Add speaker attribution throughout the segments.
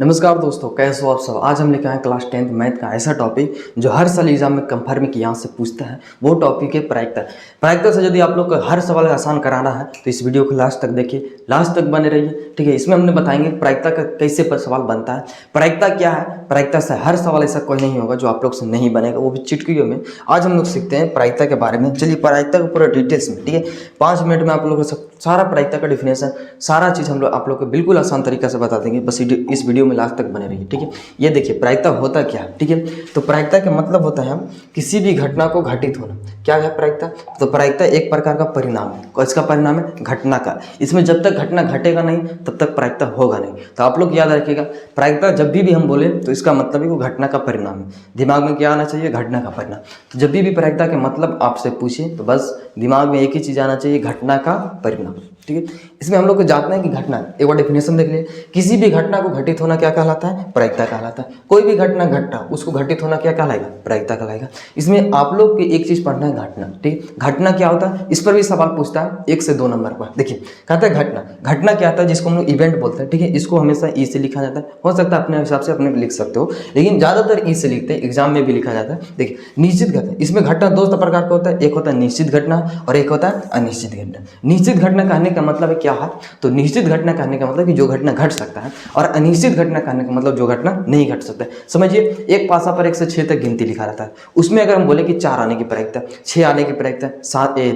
Speaker 1: नमस्कार दोस्तों, कैसे हो आप सब। आज हम लेके आए क्लास 10th मैथ का ऐसा टॉपिक जो हर साल एग्जाम में कंफर्म की यहाँ से पूछता है। वो टॉपिक है प्रायिकता। प्रायिकता से यदि आप लोग को हर सवाल आसान कराना है तो इस वीडियो को लास्ट तक देखिए, लास्ट तक बने रहिए। ठीक है, इसमें हमने बताएंगे प्रायिकता का कैसे पर सवाल बनता है, प्रायिकता क्या है, प्रायिकता से हर सवाल ऐसा कोई नहीं होगा जो आप लोग से नहीं बनेगा, वो भी चुटकियों में। आज हम लोग सीखते हैं प्रायिकता के बारे में। चलिए प्रायिकता को पूरा डिटेल्स में, ठीक है, 5 मिनट में आप लोगों को सारा प्रायिकता का डिफिनेशन, सारा चीज़ हम लोग आप लोग को बिल्कुल आसान तरीके से बता देंगे। बस इस वीडियो में लास्ट तक बने रहिए। ठीक है, ये देखिए प्रायिकता होता क्या है। ठीक है, तो प्रायिकता का मतलब होता है किसी भी घटना को घटित होना। क्या है प्रायिकता? तो प्रायिकता एक प्रकार का परिणाम है। इसका परिणाम है घटना का। इसमें जब तक घटना घटेगा नहीं तब तक प्रायिकता होगा नहीं। तो आप लोग याद रखिएगा, प्रायिकता जब भी हम बोले तो इसका मतलब है वो घटना का परिणाम है। दिमाग में क्या आना चाहिए? घटना का परिणाम। तो जब भी प्रायिकता के मतलब आपसे पूछे तो बस दिमाग में एक ही चीज़ आना चाहिए, घटना का परिणाम। ठीक है, इसमें हम लोग को जानना है कि घटना, एक बार डेफिनेशन देख लिए, किसी भी घटना को घटित होना क्या कहलाता है? प्रायिकता कहलाता है। कोई भी घटना घटना उसको घटित होना क्या कहलाएगा? प्रायिकता कहलाएगा। इसमें आप लोग को एक चीज़ पढ़ना है, घटना। ठीक है, घटना क्या होता है, इस पर भी सवाल पूछता है 1 से 2 नंबर पर। देखिए कहता है घटना, घटना क्या होता है जिसको हम लोग इवेंट बोलते हैं। ठीक है, इसको हमेशा ई से लिखा जाता है। हो सकता है अपने हिसाब से अपने लिख सकते हो, लेकिन ज़्यादातर ई से लिखते हैं, एग्जाम में भी लिखा जाता है। देखिए निश्चित घटना, इसमें घटना 2 प्रकार का होता है, एक होता है निश्चित घटना और एक होता है अनिश्चित घटना। निश्चित घटना कहने का मतलब क्या है? तो निश्चित घटना कहने का मतलब कि जो घटना घट सकता है, और अनिश्चित घटना कहने का मतलब जो घटना नहीं घट सकता है। समझिए, एक पासा पर 1 से 6 तक गिनती लिखा रहता है। उसमें अगर हम बोले कि 4 आने की प्रायिकता, 6 आने की प्रायिकता,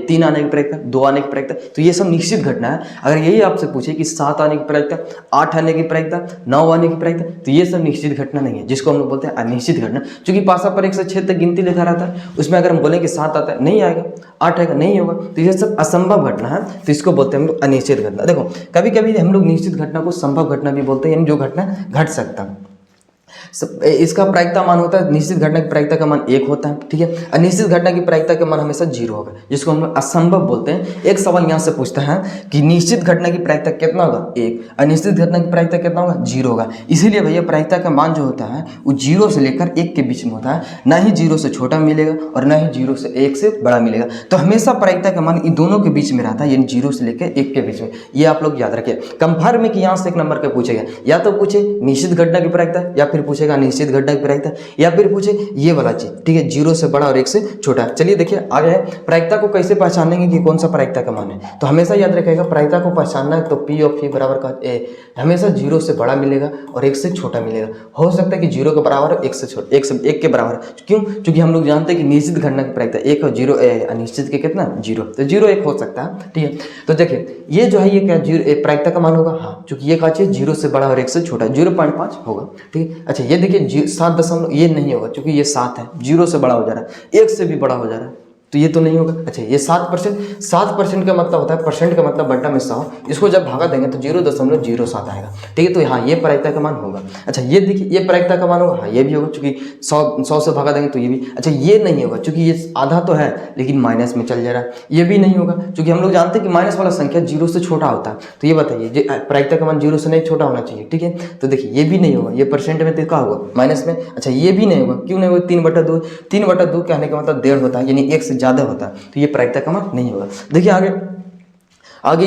Speaker 1: 3 आने की प्रायिकता, 2 आने की प्रायिकता, तो ये सब निश्चित घटना है। अगर यही आपसे पूछे कि 7 आने की प्रायिकता, 8 आने की प्रायिकता, 9 आने की प्रायिकता, तो ये सब निश्चित घटना नहीं है, जिसको हम लोग बोलते हैं अनिश्चित घटना। क्योंकि पासा पर 1 से 6 तक गिनती लिखा रहता है, उसमें अगर हम बोले कि 7 आता है, नहीं आएगा, 8 आएगा, नहीं होगा, तो ये सब असंभव घटना है। तो इसको बोलते हैं हम लोग अनिश्चित घटना। देखो कभी कभी हम लोग निश्चित घटना को संभव घटना भी बोलते हैं, यानी जो घटना घट सकता है। इसका प्रायिकता मान होता है, निश्चित घटना की प्रायिकता का मान 1 होता है। ठीक है, अनिश्चित घटना की प्रायिकता का मान हमेशा 0 होगा, जिसको हम लोग असंभव बोलते हैं। एक सवाल यहाँ से पूछता है कि निश्चित घटना की प्रायिकता कितना होगा? 1। अनिश्चित घटना की प्रायिकता कितना होगा? 0 होगा। इसीलिए भैया प्रायिकता का मान जो होता है वो 0 से लेकर 1 के बीच में होता है। ना ही 0 से छोटा मिलेगा और ना ही 0 से 1 से बड़ा मिलेगा। तो हमेशा प्रायिकता का मान इन दोनों के बीच में रहता है, यानी 0 से लेकर 1 के बीच में। ये आप लोग याद रखिए। कंफर्म में कि यहाँ से 1 नंबर का पूछेगा, या तो पूछे निश्चित घटना की प्रायिकता, या फिर पूछेगा निश्चित घटना की प्रायिकता, या फिर पूछे ये वाला चीज। ठीक है, 0 से बड़ा और 1 से छोटा। चलिए देखिए आगे है, प्रायिकता को कैसे पहचानेंगे कि कौन सा प्रायिकता का मान है। तो हमेशा याद रखिएगा, प्रायिकता को पहचानना है तो P ऑफ E बराबर का हमेशा 0 से बड़ा मिलेगा और 1 से छोटा मिलेगा। हो सकता है कि 0 के बराबर और 1 से छोटा, 1 के बराबर। क्यों? क्योंकि हम लोग जानते हैं कि निश्चित घटना की प्रायिकता 1 और 0, अनिश्चित के कितना? 0। तो 0 1 हो सकता है। ठीक है, तो देखिए ये जो है ये क्या प्रायिकता का मान होगा? हाँ, क्योंकि ये का चीज 0 से बड़ा और 1 से छोटा, 0.5 होगा। ठीक है, अच्छा ये देखिए 7 ये नहीं होगा, क्योंकि ये 7 है, 0 से बड़ा हो जा रहा है, 1 से भी बड़ा हो जा रहा है, तो ये तो नहीं होगा। अच्छा ये 7% का मतलब होता है, परसेंट का मतलब बट्टा में 100, इसको जब भागा देंगे तो 0.07 आएगा। ठीक है, तो हाँ ये प्रायिकता का मान होगा। अच्छा ये देखिए ये प्रायिकता का मान होगा, हाँ ये भी होगा, क्योंकि 100 से भागा देंगे तो ये भी। अच्छा ये नहीं होगा, क्योंकि ये आधा तो है लेकिन माइनस में चल जा रहा है, ये भी नहीं होगा, क्योंकि हम लोग जानते हैं कि माइनस वाला संख्या 0 से छोटा होता है। तो ये बताइए प्रायिकता का मान 0 से नहीं छोटा होना चाहिए। ठीक है, तो देखिए ये भी नहीं होगा, ये परसेंट में तो क्या होगा? माइनस में। अच्छा ये भी नहीं होगा, क्यों नहीं होगा? 3/2 कहने का मतलब 1.5 होता है, यानी 1 से ज़्यादा होता है, तो ये प्रायिकता का मान नहीं होगा। देखिए आगे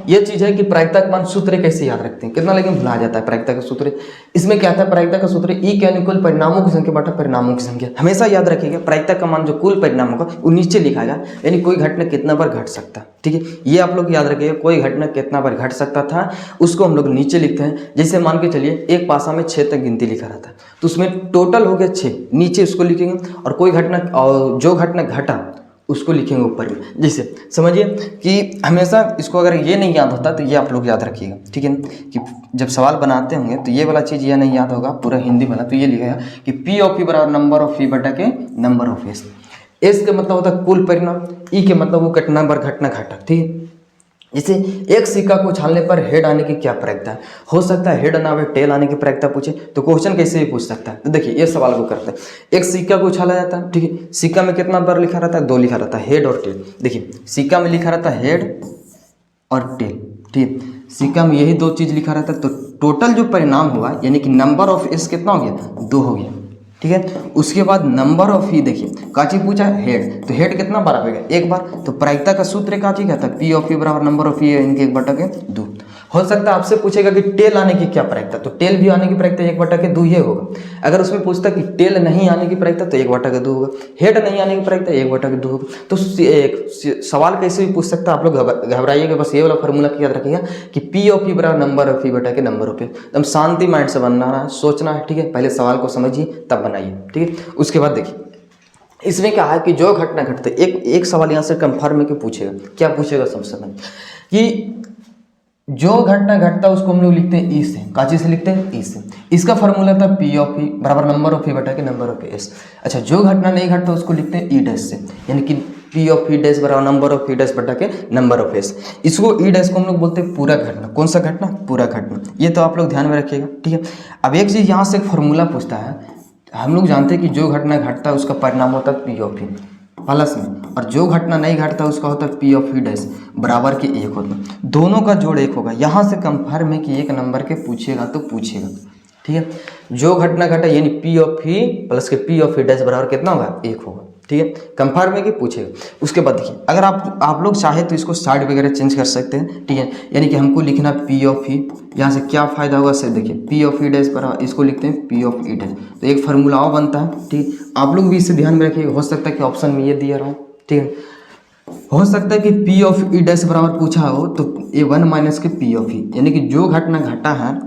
Speaker 1: ये चीज़ है कि प्रायिकता का मान सूत्र कैसे याद रखते हैं, कितना लेकिन भुला जाता है प्रायिकता का सूत्र। इसमें क्या था? प्रायिकता का सूत्र E के अनुकूल परिणामों की संख्या बटा परिणामों की संख्या। हमेशा याद रखिएगा, प्रायिकता का मान जो कुल परिणामों का वो नीचे लिखा गया, यानी कोई घटना कितना बार घट सकता है। ठीक है, ये आप लोग याद रखिएगा, कोई घटना कितना बार घट सकता था उसको हम लोग नीचे लिखते हैं। जैसे मान के चलिए एक पासा में 6 तक गिनती लिखा रहता है, तो उसमें टोटल हो गया 6, नीचे उसको लिखेंगे, और कोई घटना और जो घटना घटा उसको लिखेंगे ऊपर में। जैसे समझिए कि हमेशा इसको अगर ये नहीं याद होता तो ये आप लोग याद रखिएगा। ठीक है, कि जब सवाल बनाते होंगे तो ये वाला चीज़ ये नहीं याद होगा, पूरा हिंदी वाला, तो ये लिखेगा कि P ऑफ E बराबर नंबर ऑफ E बटा के नंबर ऑफ S। S के मतलब होता है कुल परिणाम, E के मतलब वो घटना पर घटना घटा। ठीक है, जैसे एक सिक्का को उछालने पर हेड आने की क्या प्रायिकता है? हो सकता है हेड ना आवे, टेल आने की प्रायिकता पूछे, तो क्वेश्चन कैसे भी पूछ सकता है। तो देखिए ये सवाल को करते हैं, एक सिक्का को उछाला जाता है। ठीक है, सिक्का में कितना बार लिखा रहता है? 2 लिखा रहता है, हेड और टेल। देखिए सिक्का में लिखा रहता है हेड और टेल। ठीक है, सिक्का में यही 2 चीज़ लिखा रहता है, तो टोटल जो परिणाम हुआ यानी कि नंबर ऑफ एस कितना हो गया? 2 हो गया। ठीक है, उसके बाद नंबर ऑफ ई, देखिए काची पूछा हेड, तो हेड कितना बार आएगा? 1 बार। तो प्रायिकता का सूत्र काची कहता है? P ऑफ ई बराबर नंबर ऑफ ई इनके 1/2। हो सकता है आपसे पूछेगा कि टेल आने की क्या प्रायिकता, तो टेल भी आने की प्रायिकता 1/2 ही होगा। अगर उसमें पूछता कि टेल नहीं आने की प्रायिकता तो 1/2 होगा, हेड नहीं आने की प्रायिकता 1/2 होगा। तो सवाल कैसे भी पूछ सकता है, आप लोग घबराइएगा, बस ये वाला फॉर्मूला याद रखिएगा कि पी ऑफ ई बराबर नंबर ऑफ ई बटा के नंबर ऑफ ए। एकदम शांति माइंड से बनाना है, सोचना है, ठीक है। पहले सवाल को समझिए तब बनाइए, ठीक है। उसके बाद देखिए इसमें क्या है कि जो घटना घटते, एक सवाल यहाँ से कंफर्म है कि पूछेगा, क्या पूछेगा सबसे पहले कि जो घटना घटता है उसको हम लोग लिखते हैं ई से, काची से लिखते हैं ई से। इसका फॉर्मूला था पी ऑफ ई बराबर नंबर ऑफ ई बटा के नंबर ऑफ एस। अच्छा, जो घटना नहीं घटता उसको लिखते हैं ई डैश से, यानी कि पी ऑफ ई डैश बराबर नंबर ऑफ ई डैश बटा के नंबर ऑफ एस। इसको ई डैश को हम लोग बोलते हैं पूरा घटना। कौन सा घटना? पूरा घटना। ये तो आप लोग ध्यान में रखिएगा, ठीक है। अब एक चीज़ यहाँ से एक फॉर्मूला पूछता है, हम लोग जानते हैं कि जो घटना घटता है उसका परिणाम होता है पी ऑफ ई प्लस में, और जो घटना नहीं घटता उसका होता है पी ऑफ ई डैश बराबर के 1 होता है। दोनों का जोड़ 1 होगा। यहाँ से कंफर्म है कि 1 नंबर के पूछेगा तो पूछेगा, ठीक है। जो घटना घटा यानी पी ऑफ ई प्लस के पी ऑफ ई डैश बराबर कितना होगा? 1 होगा, ठीक है। कंफर्म है कि पूछेगा। उसके बाद देखिए, अगर आप लोग चाहे तो इसको साइड वगैरह चेंज कर सकते हैं, ठीक है। यानी कि हमको लिखना पी ऑफ ई, यहाँ से क्या फायदा होगा से देखिए, पी ऑफ ई डैश बराबर इसको लिखते हैं पी ऑफ ई डैश, तो एक फार्मूला और बनता है, ठीक। आप लोग भी इसे ध्यान में रखिएगा। हो सकता है कि ऑप्शन में ये दिया रहा हूँ, ठीक है। हो सकता है कि पी ऑफ ई डैश बराबर पूछा हो तो ए 1 माइनस के पी ऑफ ई, यानी कि जो घटना घटा है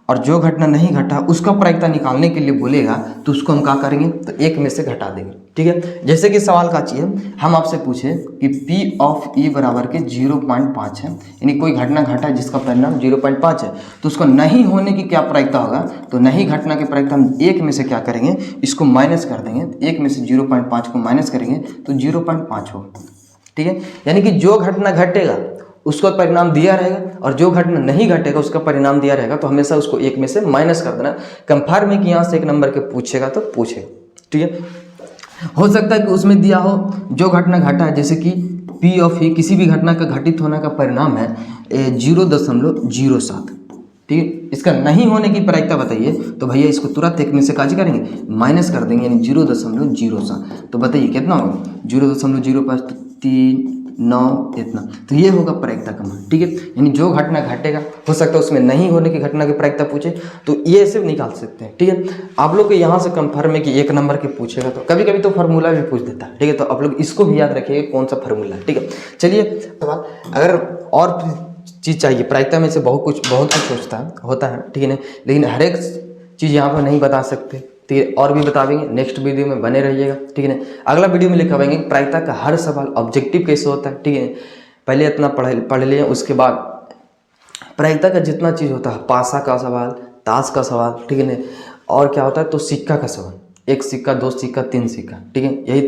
Speaker 1: और जो घटना नहीं घटा उसका प्रायिकता निकालने के लिए बोलेगा तो उसको हम क्या करेंगे? तो 1 में से घटा देंगे, ठीक है। जैसे कि सवाल का चाहिए, हम आपसे पूछे कि पी ऑफ ई बराबर के 0.5 है, यानी कोई घटना घटा है जिसका परिणाम 0.5 है, तो उसको नहीं होने की क्या प्रायिकता होगा? तो नहीं घटना की प्रायिकता हम 1 में से क्या करेंगे? इसको माइनस कर देंगे। 1 में से 0.5 को माइनस करेंगे तो 0.5 होगा, ठीक है। यानी कि जो घटना घटेगा उसका परिणाम दिया रहेगा और जो घटना नहीं घटेगा उसका परिणाम दिया रहेगा, तो हमेशा उसको 1 में से माइनस कर देना। कंफर्म है कि यहाँ से 1 नंबर के पूछेगा तो पूछेगा, ठीक है। हो सकता है कि उसमें दिया हो जो घटना घटा है, जैसे कि पी ऑफ ई किसी भी घटना का घटित होने का परिणाम है 0.07, ठीक है। इसका नहीं होने की प्रायिकता बताइए, तो भैया इसको तुरंत 1 में से काजी करेंगे? माइनस कर देंगे, यानी 0.07। तो बताइए कितना होगा? 0.05 3 9 इतना, तो ये होगा प्रायिकता का मान, ठीक है। यानी जो घटना घटेगा, हो सकता है उसमें नहीं होने की घटना की प्रायिकता पूछे, तो ये सिर्फ निकाल सकते हैं, ठीक है। आप लोग को यहाँ से कंफर्म है कि 1 नंबर के पूछेगा, तो कभी कभी तो फार्मूला भी पूछ देता है, ठीक है। तो आप लोग इसको भी याद रखिएगा कौन सा फार्मूला है, ठीक है। चलिए सवाल, अगर और चीज़ चाहिए प्रायिकता में से बहुत कुछ होता है, ठीक है ना, लेकिन हर एक चीज़ यहाँ पर नहीं बता सकते, ठीक है। और भी बताएंगे नेक्स्ट वीडियो में, बने रहिएगा, ठीक है ना। अगला वीडियो में लिखवाएंगे प्रायिकता का हर सवाल ऑब्जेक्टिव कैसे होता है, ठीक है। पहले इतना पढ़ लिए, उसके बाद प्रायिकता का जितना चीज़ होता है, पासा का सवाल, ताश का सवाल, ठीक है ना, और क्या होता है तो सिक्का का सवाल, 1 सिक्का 2 सिक्का 3 सिक्का, ठीक है। यही